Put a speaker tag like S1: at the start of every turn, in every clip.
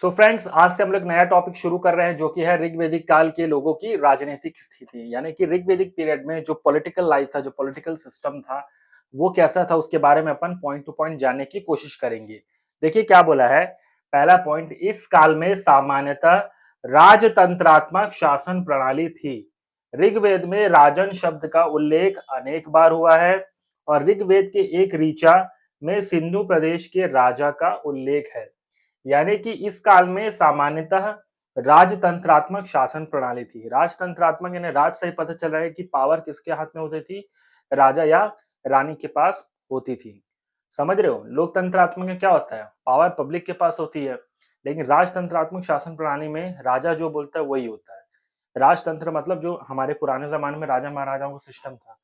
S1: So friends, आज से हम लोग नया टॉपिक शुरू कर रहे हैं जो कि है ऋग्वैदिक काल के लोगों की राजनीतिक स्थिति। यानी कि ऋग्वैदिक पीरियड में जो पॉलिटिकल लाइफ था, जो पॉलिटिकल सिस्टम था, वो कैसा था, उसके बारे में अपन पॉइंट टू पॉइंट जानने की कोशिश करेंगे। देखिए क्या बोला है। पहला पॉइंट, इस काल में सामान्यतः राजतंत्रात्मक शासन प्रणाली थी। ऋग्वेद में राजन शब्द का उल्लेख अनेक बार हुआ है और ऋग्वेद के एक ऋचा में सिंधु प्रदेश के राजा का उल्लेख है। यानी कि इस काल में सामान्यतः राजतंत्रात्मक शासन प्रणाली थी। राजतंत्रात्मक यानी राज से ही पता चल रहा है कि पावर किसके हाथ में होती थी, राजा या रानी के पास होती थी। समझ रहे हो, लोकतंत्रात्मक में क्या होता है, पावर पब्लिक के पास होती है, लेकिन राजतंत्रात्मक शासन प्रणाली में राजा जो बोलता है वही होता है। राजतंत्र मतलब जो हमारे पुराने जमाने में राजा महाराजाओं का सिस्टम था,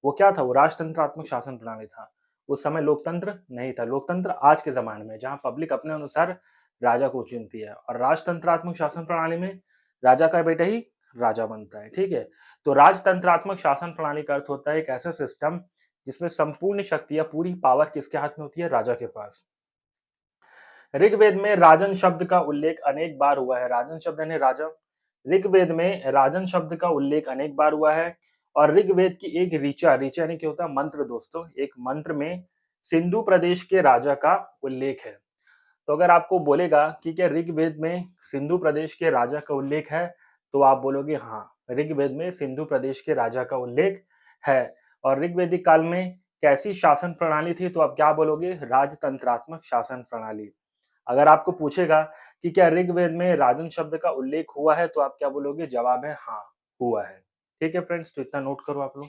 S1: वो क्या था, वो राजतंत्रात्मक शासन प्रणाली था। उस समय लोकतंत्र नहीं था। लोकतंत्र आज के जमाने में जहां पब्लिक अपने अनुसार राजा को चुनती है, और राजतंत्रात्मक शासन प्रणाली में राजा का बेटा ही राजा बनता है। ठीक है, तो राजतंत्रात्मक शासन प्रणाली का अर्थ होता है एक ऐसा सिस्टम जिसमें संपूर्ण शक्ति या पूरी पावर किसके हाथ में होती है, राजा के पास। ऋग्वेद में राजन शब्द का उल्लेख अनेक बार हुआ है। राजन शब्द यानी राजा। ऋग्वेद में राजन शब्द का उल्लेख अनेक बार हुआ है और ऋग्वेद की एक ऋचा, ऋचा यानी क्या होता है, मंत्र दोस्तों, एक मंत्र में सिंधु प्रदेश के राजा का उल्लेख है। तो अगर आपको बोलेगा कि क्या ऋग्वेद में सिंधु प्रदेश के राजा का उल्लेख है, तो आप बोलोगे हाँ, ऋग्वेद में सिंधु प्रदेश के राजा का उल्लेख है। और ऋग्वेदिक काल में कैसी शासन प्रणाली थी, तो आप क्या बोलोगे, राजतंत्रात्मक शासन प्रणाली। अगर आपको पूछेगा कि क्या ऋग्वेद में राजन शब्द का उल्लेख हुआ है, तो आप क्या बोलोगे, जवाब है हाँ, हुआ है। ठीक है फ्रेंड्स, तो इतना नोट करो आप लोग।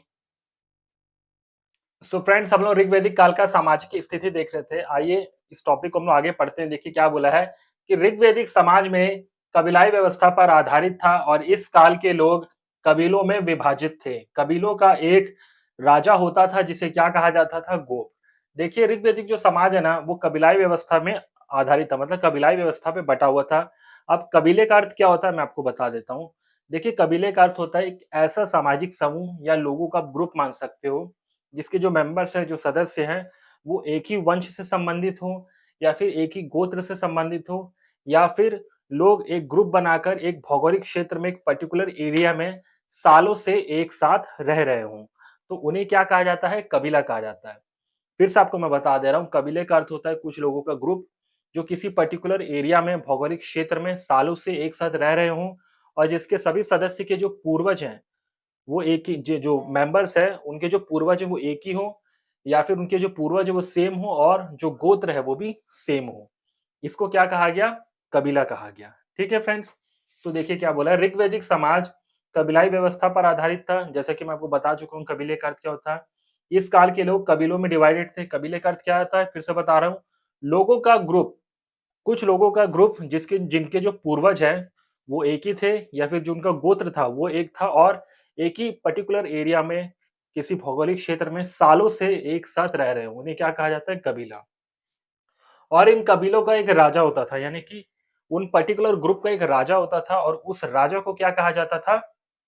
S1: सो फ्रेंड्स, हम लोग ऋग्वैदिक काल का सामाजिक स्थिति देख रहे थे। आइए इस टॉपिक को हम लोग आगे पढ़ते हैं। देखिए क्या बोला है कि ऋग्वैदिक समाज में कबीलाई व्यवस्था पर आधारित था और इस काल के लोग कबीलों में विभाजित थे। कबीलों का एक राजा होता था जिसे क्या कहा जाता था, गोप। देखिए ऋग्वैदिक जो समाज है ना, वो कबीलाई व्यवस्था में आधारित था, मतलब कबीलाई व्यवस्था पे बटा हुआ था। अब कबीले का अर्थ क्या होता है, मैं आपको बता देता हूँ। देखिए कबीले का अर्थ होता है एक ऐसा सामाजिक समूह या लोगों का ग्रुप मान सकते हो, जिसके जो मेंबर्स हैं, जो सदस्य हैं, वो एक ही वंश से संबंधित हो, या फिर एक ही गोत्र से संबंधित हो, या फिर लोग एक ग्रुप बनाकर एक भौगोलिक क्षेत्र में, एक पर्टिकुलर एरिया में सालों से एक साथ रह रहे हों, तो उन्हें क्या कहा जाता है, कबीला कहा जाता है। फिर से आपको मैं बता दे रहा हूँ, कबीले का अर्थ होता है कुछ लोगों का ग्रुप जो किसी पर्टिकुलर एरिया में, भौगोलिक क्षेत्र में सालों से एक साथ रह रहे हों, और जिसके सभी सदस्य के जो पूर्वज हैं, वो एक ही, जो मेंबर्स है उनके जो पूर्वज है वो एक ही हो, या फिर उनके जो पूर्वज है वो सेम हो, और जो गोत्र है वो भी सेम हो। इसको क्या कहा गया, कबीला कहा गया। ठीक है फ्रेंड्स, तो देखिए क्या बोला है, ऋग्वैदिक समाज कबीलाई व्यवस्था पर आधारित था। जैसा कि मैं आपको बता चुका हूँ कबीले का अर्थ क्या होता है। इस काल के लोग कबीलों में डिवाइडेड थे। कबीले का अर्थ क्या होता है, फिर से बता रहा हूँ, लोगों का ग्रुप, कुछ लोगों का ग्रुप जिसके जिनके जो पूर्वज हैं वो एक ही थे, या फिर जो उनका गोत्र था वो एक था, और एक ही पर्टिकुलर एरिया में, किसी भौगोलिक क्षेत्र में सालों से एक साथ रह रहे हो, उन्हें क्या कहा जाता है, कबीला। और इन कबीलों का एक राजा होता था, यानी कि उन पर्टिकुलर ग्रुप का एक राजा होता था, और उस राजा को क्या कहा जाता था,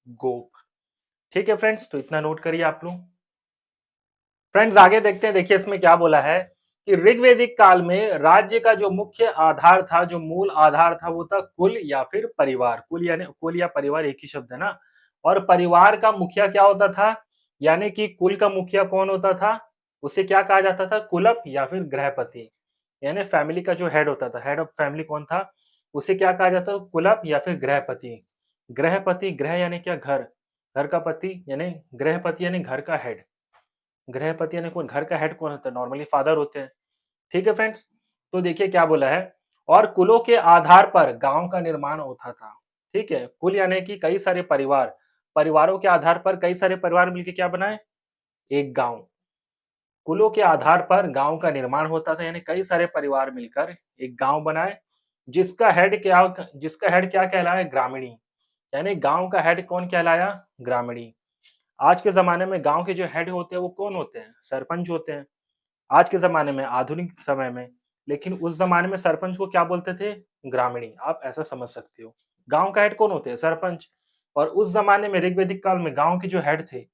S1: गोप। ठीक है फ्रेंड्स, तो इतना नोट करिए आप लोग। फ्रेंड्स आगे देखते हैं। देखिए इसमें क्या बोला है कि ऋग्वैदिक काल में राज्य का जो मुख्य आधार था, जो मूल आधार था, वो था कुल या फिर परिवार। कुल यानी कुल या परिवार एक ही शब्द है ना। और परिवार का मुखिया क्या होता था, यानी कि कुल का मुखिया कौन होता था, उसे क्या कहा जाता था, कुलप या फिर गृहपति। यानी फैमिली का जो हेड होता था, हेड ऑफ फैमिली कौन था, उसे क्या कहा जाता था, कुलप या फिर गृहपति। गृहपति, गृह यानी क्या, घर, घर का पति यानी गृहपति यानी घर का हेड। गृहपति यानी कौन, घर का हेड कौन होता है, नॉर्मली फादर होते हैं। ठीक है फ्रेंड्स, तो देखिए क्या बोला है, और कुलों के आधार पर गांव का निर्माण होता था। ठीक है, कुल यानी कि कई सारे परिवार, परिवारों के आधार पर कई सारे परिवार मिलकर क्या बनाए, एक गांव। कुलों के आधार पर गांव का निर्माण होता था, यानी कई सारे परिवार मिलकर एक गांव बनाए, जिसका हेड क्या कहलाया, ग्रामीणी। यानी गांव का हेड कौन कहलाया, ग्रामीणी। आज के जमाने में गांव के जो हेड होते हैं वो कौन होते हैं, सरपंच होते हैं। आज के ज़माने में, आधुनिक समय में, लेकिन उस ज़माने में सरपंच को क्या बोलते थे, ग्रामीणी। आप ऐसा समझ सकते हो। गाँव का हेड कौन होते हैं, सरपंच। और उस ज़माने में ऋग्वैदिक काल में गाँव के जो हेड थे,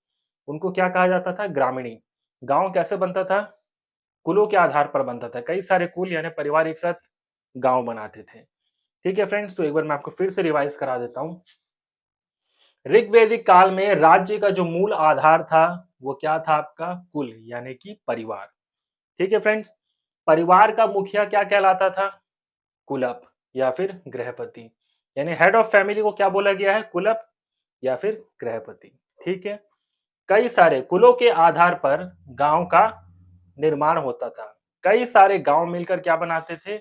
S1: उनको क्या कहा जाता था, ग्रामीणी। गाँव कैसे बनता था, कुलों के आधार पर बनता था। कई सारे कुल यानी परिवार एक साथ गाँव बनाते थे। ठीक है फ्रेंड्स, तो एक बार मैं आपको फिर से रिवाइज करा देता हूँ। ऋग्वैदिक काल में राज्य का जो मूल आधार था वो क्या था? आपका कुल यानी कि परिवार। ठीक है फ्रेंड्स, परिवार का मुखिया क्या कहलाता था? कुलप या फिर गृहपति। यानी हेड ऑफ फैमिली को क्या बोला गया है? कुलप या फिर गृहपति। ठीक है, कई सारे कुलों के आधार पर गांव का निर्माण होता था। कई सारे गांव मिलकर क्या बनाते थे?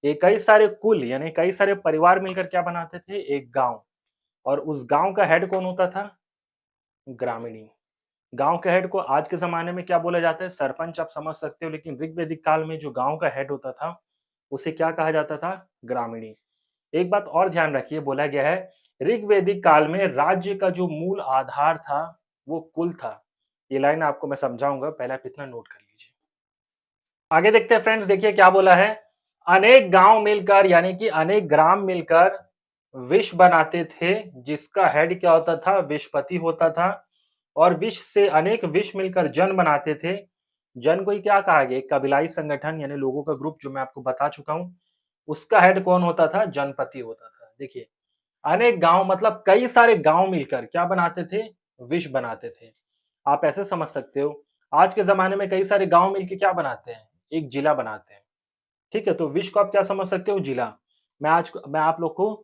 S1: ये कई सारे कुल यानी कई सारे परिवार मिलकर क्या बनाते थे? एक गांव। और उस गांव का हेड कौन होता था? ग्रामीणी। गांव के हेड को आज के जमाने में क्या बोला जाता है? सरपंच आप समझ सकते हो, लेकिन ऋग्वैदिक काल में जो गांव का हेड होता था उसे क्या कहा जाता था? ग्रामीणी। एक बात और ध्यान रखिए, बोला गया है ऋग्वैदिक काल में राज्य का जो मूल आधार था वो कुल था। ये लाइन आपको मैं समझाऊंगा, पहले आप इतना नोट कर लीजिए। आगे देखते हैं फ्रेंड्स, देखिए क्या बोला है। अनेक गांव मिलकर यानी कि अनेक ग्राम मिलकर विष बनाते थे, जिसका हेड क्या होता था? विषपति होता था। और विष से अनेक विष मिलकर जन बनाते थे। जन को ही क्या कहा गया? एक कबीलाई संगठन यानी लोगों का ग्रुप, जो मैं आपको बता चुका हूं। उसका हेड कौन होता था? जनपति होता था। देखिए, अनेक गांव मतलब कई सारे गांव मिलकर क्या बनाते थे? विष बनाते थे। आप ऐसे समझ सकते हो, आज के जमाने में कई सारे गांव मिलकर क्या बनाते हैं? एक जिला बनाते हैं। ठीक है, तो विष को आप क्या समझ सकते हो? जिला। मैं आप लोग को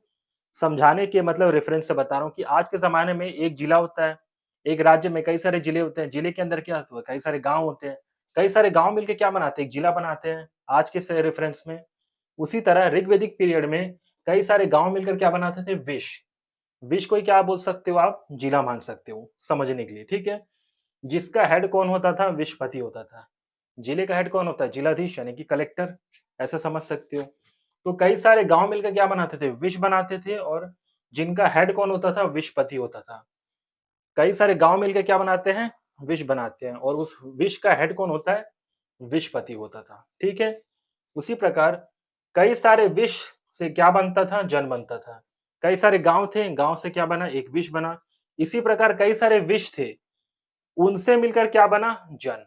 S1: समझाने के मतलब रेफरेंस से बता रहा हूँ कि आज के जमाने में एक जिला होता है। एक राज्य में कई सारे जिले होते हैं। जिले के अंदर क्या होता है? कई सारे गांव होते हैं। कई सारे गांव मिलकर क्या बनाते हैं? एक जिला बनाते हैं आज के से रेफरेंस में। उसी तरह ऋग्वैदिक पीरियड में कई सारे गांव मिलकर क्या बनाते थे? विष। विष को ही क्या बोल सकते हो आप? जिला मान सकते हो समझने के लिए। ठीक है, जिसका हेड कौन होता था? विषपति होता था। जिले का हेड कौन होता है? जिलाधीश यानी कि कलेक्टर। ऐसा समझ सकते हो। तो कई सारे गांव मिलकर क्या बनाते थे? विष बनाते थे, और जिनका हेड कौन होता था? विषपति होता था। कई सारे गांव मिलकर क्या बनाते हैं? विष बनाते हैं, और उस विष का हेड कौन होता है? विषपति होता था। ठीक है, उसी प्रकार कई सारे विष से क्या बनता था? जन बनता था। कई सारे गांव थे, गांव से क्या बना? एक विष बना। इसी प्रकार कई सारे विष थे, उनसे मिलकर क्या बना? जन।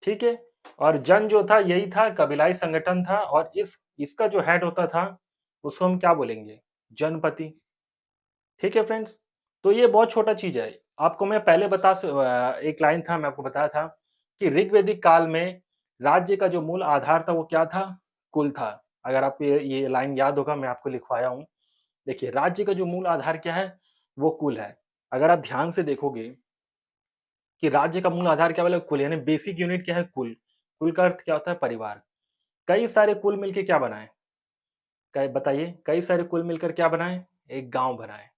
S1: ठीक है, और जन जो था यही था, कबीलाई संगठन था, और इस इसका जो हेड होता था उसको हम क्या बोलेंगे? जनपति। ठीक है फ्रेंड्स, तो ये बहुत छोटा चीज है। आपको मैं पहले एक लाइन था, मैं आपको बताया था कि ऋग्वैदिक काल में राज्य का जो मूल आधार था वो क्या था? कुल था। अगर आप ये लाइन याद होगा, मैं आपको लिखवाया हूं। देखिए, राज्य का जो मूल आधार क्या है? वो कुल है। अगर आप ध्यान से देखोगे कि राज्य का मूल आधार क्या बोले? कुल, यानी बेसिक यूनिट क्या है? कुल। कुल का अर्थ क्या होता है? परिवार। कई सारे कुल मिलके क्या बनाए? कई बताइए, कई सारे कुल मिलकर क्या बनाए? एक गांव बनाए।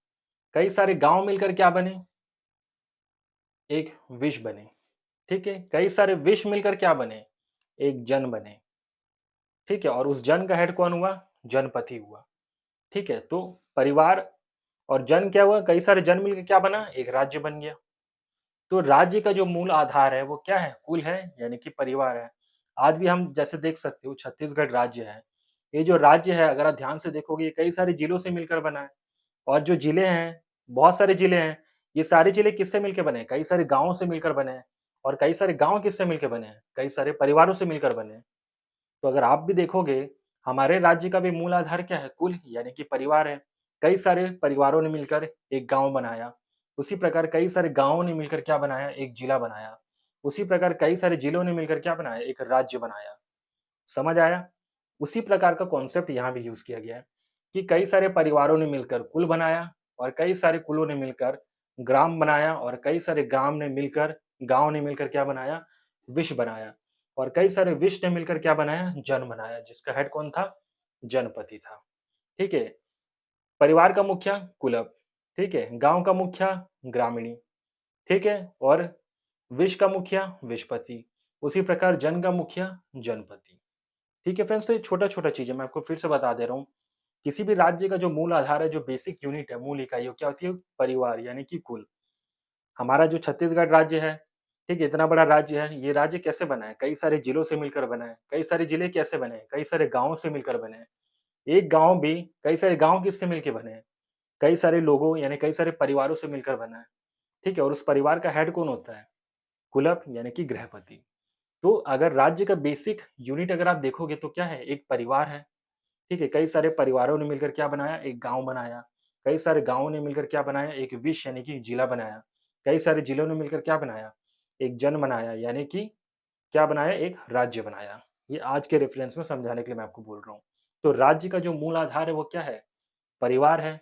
S1: कई सारे गांव मिलकर क्या बने? एक विष बने। ठीक है, कई सारे विष मिलकर क्या बने? एक जन बने। ठीक है, और उस जन का हेड कौन हुआ? जनपति हुआ। ठीक है, तो परिवार और जन क्या हुआ? कई सारे जन मिलकर क्या बना? एक राज्य बन गया। तो राज्य का जो मूल आधार है वो क्या है? कुल है, यानी कि परिवार है। आज भी हम जैसे देख सकते हो, छत्तीसगढ़ राज्य है। ये जो राज्य है, अगर आप ध्यान से देखोगे, ये कई सारे जिलों से मिलकर बना है। और जो जिले हैं, बहुत सारे जिले हैं। ये सारे जिले किससे मिलकर बने हैं? कई सारे गांवों से मिलकर बने हैं। और कई सारे गांव किससे मिलकर बने हैं? कई सारे परिवारों से मिलकर बने हैं। तो अगर आप भी देखोगे, हमारे राज्य का भी मूल आधार क्या है? कुल यानी कि परिवार है। कई सारे परिवारों ने मिलकर एक गांव बनाया। उसी प्रकार कई सारे गांवों ने मिलकर क्या बनाया? एक जिला बनाया। उसी प्रकार कई सारे जिलों ने मिलकर क्या बनाया? एक राज्य बनाया। समझ आया? उसी प्रकार का कॉन्सेप्ट यहाँ भी यूज किया गया है कि कई सारे परिवारों ने मिलकर कुल बनाया, और कई सारे कुलों ने मिलकर ग्राम बनाया, और कई सारे ग्राम ने मिलकर गांव ने मिलकर क्या बनाया? विश्व बनाया। और कई सारे विश्व ने मिलकर क्या बनाया? जन बनाया, जिसका हेड कौन था? जनपति था। ठीक है, परिवार का मुखिया कुलप। ठीक है, गांव का मुखिया ग्रामीणी। ठीक है, और विश्व का मुखिया विषपति। उसी प्रकार जन का मुखिया जनपति। ठीक है फ्रेंड्स, तो ये छोटा-छोटा चीज़ है, मैं आपको फिर से बता दे रहा हूँ। किसी भी राज्य का जो मूल आधार है, जो बेसिक यूनिट है, मूल इकाई, वो क्या होती है? परिवार यानी कि कुल। हमारा जो छत्तीसगढ़ राज्य है, ठीक है, इतना बड़ा राज्य है, ये राज्य कैसे बना है? कई सारे जिलों से मिलकर बना है। कई सारे जिले कैसे बने हैं? कई सारे गाँवों से मिलकर बने हैं। एक गाँव भी कई सारे गाँव किससे मिलके बने हैं? कई सारे लोगों यानी कई सारे परिवारों से मिलकर बना है। ठीक है, और उस परिवार का हेड कौन होता है? कुलप यानी कि गृहपति। तो अगर राज्य का बेसिक यूनिट अगर आप देखोगे तो क्या है? एक परिवार है। ठीक है, कई सारे परिवारों ने मिलकर क्या बनाया, एक गाँव बनाया। कई सारे गाँवों ने मिलकर क्या बनाया, एक विश्व यानी कि जिला बनाया। कई सारे जिलों ने मिलकर क्या बनाया, एक जन बनाया, यानी कि क्या बनाया, एक राज्य बनाया। ये आज के रेफरेंस में समझाने के लिए मैं आपको बोल रहा हूँ। तो राज्य का जो मूल आधार है वो क्या है, परिवार है,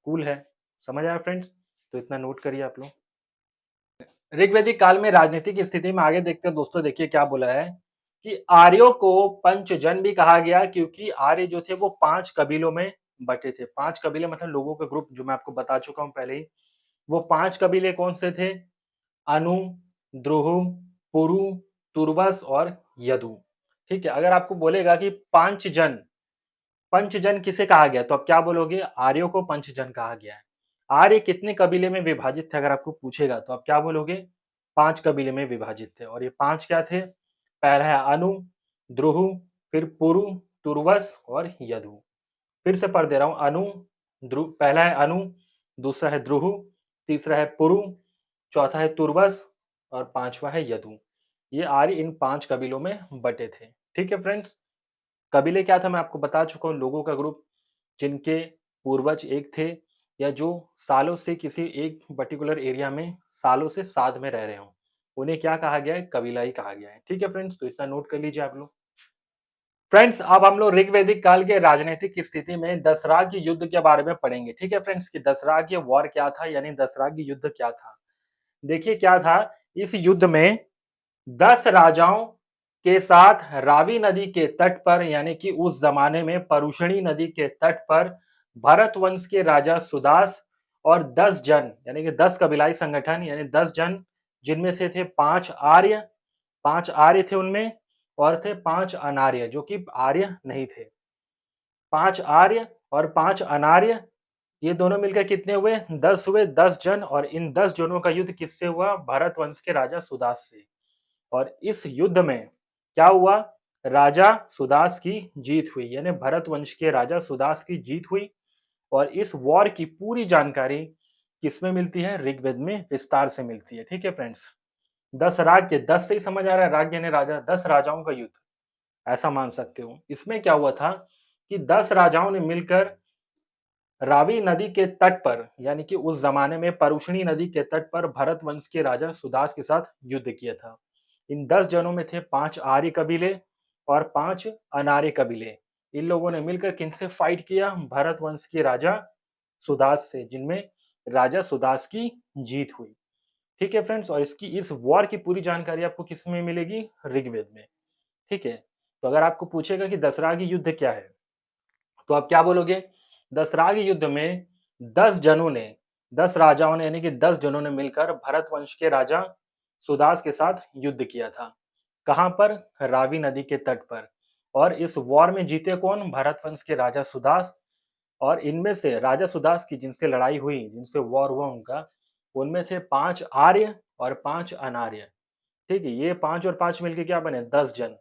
S1: कुल है। समझ आया फ्रेंड्स? तो इतना नोट करिए आप लोग। ऋग्वैदिक काल में राजनीतिक स्थिति में आगे देखते हैं दोस्तों, देखिए क्या बोला है कि आर्यों को पंचजन भी कहा गया क्योंकि आर्य जो थे वो 5 कबीलों में बटे थे। 5 कबीले मतलब लोगों का ग्रुप, जो मैं आपको बता चुका हूँ पहले ही। वो 5 कबीले कौन से थे, अनु, द्रुहु, पुरु, तुर्वस और यदु। ठीक है, अगर आपको बोलेगा कि पंचजन, पंचजन किसे कहा गया, तो आप क्या बोलोगे, आर्यों को पंचजन कहा गया है। आर्य कितने कबीले में विभाजित थे अगर आपको पूछेगा, तो आप क्या बोलोगे, 5 कबीले में विभाजित थे। और ये 5 क्या थे, पहला है अनु, द्रुहु, फिर पुरु, तुर्वस और यदु। फिर से पढ़ दे रहा हूं, पहला है अनु, दूसरा है द्रुहु, तीसरा है पुरु, चौथा है तुर्वस और पांचवा है यदु। ये आर्य इन 5 कबीलों में बटे थे। ठीक है फ्रेंड्स, कबीले क्या था मैं आपको बता चुका हूँ, लोगों का ग्रुप जिनके पूर्वज एक थे या जो सालों से किसी एक पर्टिकुलर एरिया में सालों से साथ में रह रहे हो, उन्हें क्या कहा गया है, कबीला ही कहा गया है। ठीक है फ्रेंड्स, तो इतना नोट कर लीजिए आप लोग। फ्रेंड्स, अब हम लोग ऋग्वैदिक काल के राजनीतिक स्थिति में दसराग युद्ध के बारे में पढ़ेंगे। ठीक है फ्रेंड्स, कि दसराग वॉर क्या था, यानी दसराग युद्ध क्या था। देखिए क्या था, इस युद्ध में 10 राजाओं के साथ रावी नदी के तट पर, यानी कि उस जमाने में परुषणी नदी के तट पर भरत वंश के राजा सुदास और 10 जन, यानी कि 10 कबीलाई संगठन, यानी 10 जन, जिनमें से थे 5 आर्य, 5 आर्य थे उनमें, और थे 5 अनार्य जो कि आर्य नहीं थे। 5 आर्य और 5 अनार्य, ये दोनों मिलकर कितने हुए, 10 हुए, 10 जन। और इन 10 जनों का युद्ध किससे हुआ, भरत वंश के राजा सुदास से। और इस युद्ध में क्या हुआ, राजा सुदास की जीत हुई, यानी भरत वंश के राजा सुदास की जीत हुई। और इस वॉर की पूरी जानकारी किसमें मिलती है, ऋग्वेद में विस्तार से मिलती है। ठीक है फ्रेंड्स, 10 राज्य, 10 से ही समझ आ रहा है, राज्य यानी राजा, 10 राजाओं का युद्ध, ऐसा मान सकते हो। इसमें क्या हुआ था कि 10 राजाओं ने मिलकर रावी नदी के तट पर, यानी कि उस जमाने में परुषणी नदी के तट पर भरत वंश के राजा सुदास के साथ युद्ध किया था। इन 10 जनों में थे 5 आर्य कबीले और 5 अनार्य कबीले। इन लोगों ने मिलकर किनसे फाइट किया, भरत वंश के राजा सुदास से, जिनमें राजा सुदास की जीत हुई। ठीक है फ्रेंड्स, और इसकी, इस वॉर की पूरी जानकारी आपको किसमें मिलेगी, ऋग्वेद में। ठीक है, तो अगर आपको पूछेगा कि दसरागी युद्ध क्या है, तो आप क्या बोलोगे, दसरागी युद्ध में 10 जनों ने, 10 राजाओं ने, यानी कि 10 जनों ने मिलकर भरत वंश के राजा सुदास के साथ युद्ध किया था। कहां पर, रावी नदी के तट पर। और इस वॉर में जीते कौन, भरत वंश के राजा सुदास। और इनमें से राजा सुदास की जिनसे लड़ाई हुई, जिनसे वॉर हुआ उनका, उनमें थे 5 आर्य और 5 अनार्य। ठीक है, ये 5 और 5 मिलके क्या बने, 10 जन।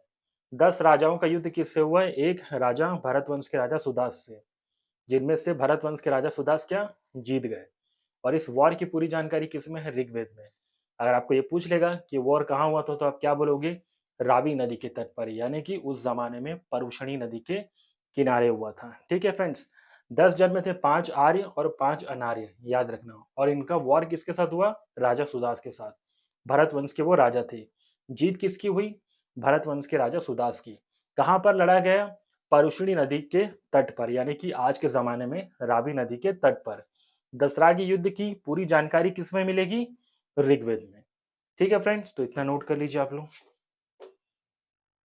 S1: 10 राजाओं का युद्ध किससे हुआ है, एक राजा भरत वंश के राजा सुदास से, जिनमें से भरत वंश के राजा सुदास क्या, जीत गए। और इस वॉर की पूरी जानकारी किसमें है, ऋग्वेद में। अगर आपको ये पूछ लेगा कि वॉर कहाँ हुआ था, तो आप क्या बोलोगे, रावी नदी के तट पर, यानी कि उस जमाने में परुषणी नदी के किनारे हुआ था। ठीक है फ्रेंड्स, 10 जन में थे 5 आर्य और 5 अनार्य, याद रखना। और इनका वॉर किसके साथ हुआ, राजा सुदास के साथ। भरत वंश के वो राजा थे। जीत किसकी हुई, भरत वंश के राजा सुदास की। कहां पर लड़ा गया, परुषणी नदी के तट पर, यानी कि आज के जमाने में रावी नदी के तट पर। दसरागी युद्ध की पूरी जानकारी किसमें मिलेगी, ऋग्वेद में। ठीक है फ्रेंड्स, तो इतना नोट कर लीजिए आप लोग।